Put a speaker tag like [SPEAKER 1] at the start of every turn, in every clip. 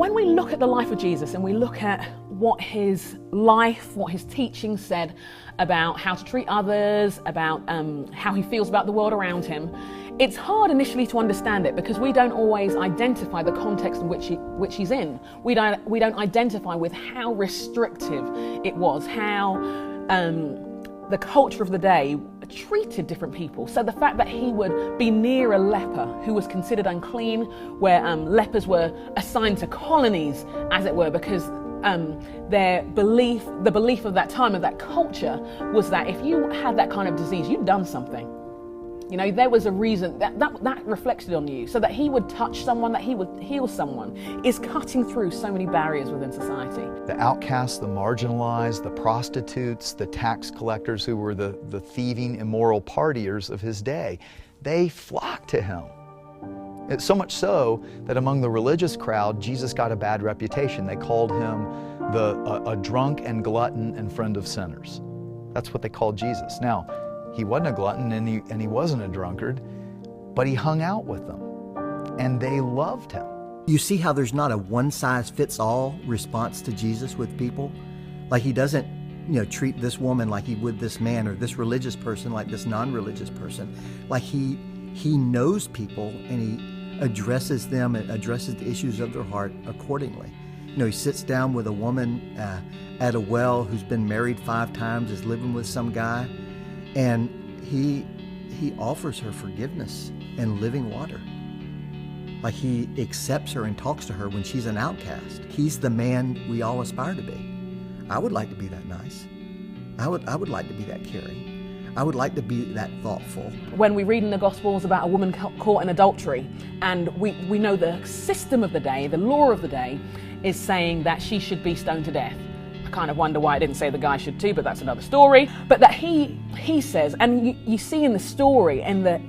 [SPEAKER 1] when we look at the life of Jesus and we look at what his life, what his teaching said about how to treat others, about how he feels about the world around him, it's hard initially to understand it because we don't always identify the context in which he's in. We don't identify with how restrictive it was, how the culture of the day treated different people. So the fact that he would be near a leper who was considered unclean, where lepers were assigned to colonies, as it were, because the belief of that time, of that culture, was that if you had that kind of disease, you'd done something. You know, there was a reason that reflected on you. So that he would touch someone, that he would heal someone, is cutting through so many barriers within society.
[SPEAKER 2] The outcasts, the marginalized, the prostitutes, the tax collectors who were the thieving, immoral partiers of his day, they flocked to him. It's so much so that among the religious crowd, Jesus got a bad reputation. They called him a drunk and glutton and friend of sinners. That's what they called Jesus. Now, he wasn't a glutton and he wasn't a drunkard, but he hung out with them and they loved him.
[SPEAKER 3] You see how there's not a one-size-fits-all response to Jesus with people? Like he doesn't, treat this woman like he would this man, or this religious person like this non-religious person. Like he knows people and he addresses them and addresses the issues of their heart accordingly. He sits down with a woman at a well who's been married 5 times, is living with some guy, and he offers her forgiveness and living water. Like he accepts her and talks to her when she's an outcast. He's the man we all aspire to be. I would like to be that nice. I would like to be that caring. I would like to be that thoughtful.
[SPEAKER 1] When we read in the Gospels about a woman caught in adultery, and we know the system of the day, the law of the day, is saying that she should be stoned to death. I kind of wonder why it didn't say the guy should too, but that's another story. But that he says, and you see in the story, and the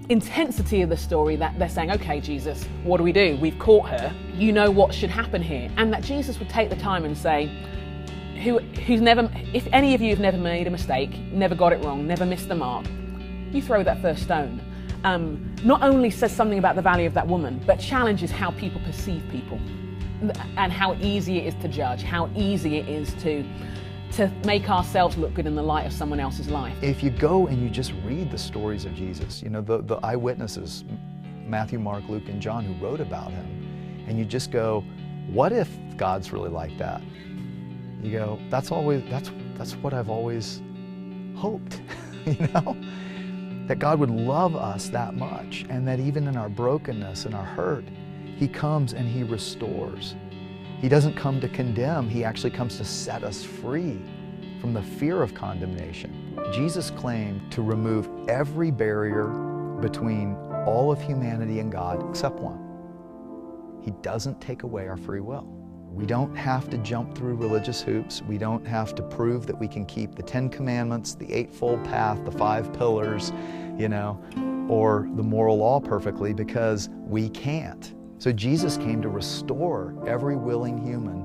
[SPEAKER 1] intensity of the story, that they're saying, okay, Jesus, what do? We've caught her. You know what should happen here. And that Jesus would take the time and say, if any of you have never made a mistake, never got it wrong, never missed the mark, you throw that first stone. Not only says something about the value of that woman, but challenges how people perceive people. And how easy it is to judge, how easy it is to make ourselves look good in the light of someone else's life.
[SPEAKER 2] If you go and you just read the stories of Jesus, the eyewitnesses, Matthew, Mark, Luke, and John, who wrote about him, and you just go, what if God's really like that? You go, that's what I've always hoped, that God would love us that much, and that even in our brokenness and our hurt, he comes and he restores. He doesn't come to condemn, he actually comes to set us free from the fear of condemnation. Jesus claimed to remove every barrier between all of humanity and God except one. He doesn't take away our free will. We don't have to jump through religious hoops. We don't have to prove that we can keep the 10 Commandments, the Eightfold Path, the 5 pillars, or the moral law perfectly, because we can't. So Jesus came to restore every willing human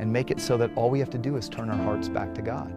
[SPEAKER 2] and make it so that all we have to do is turn our hearts back to God.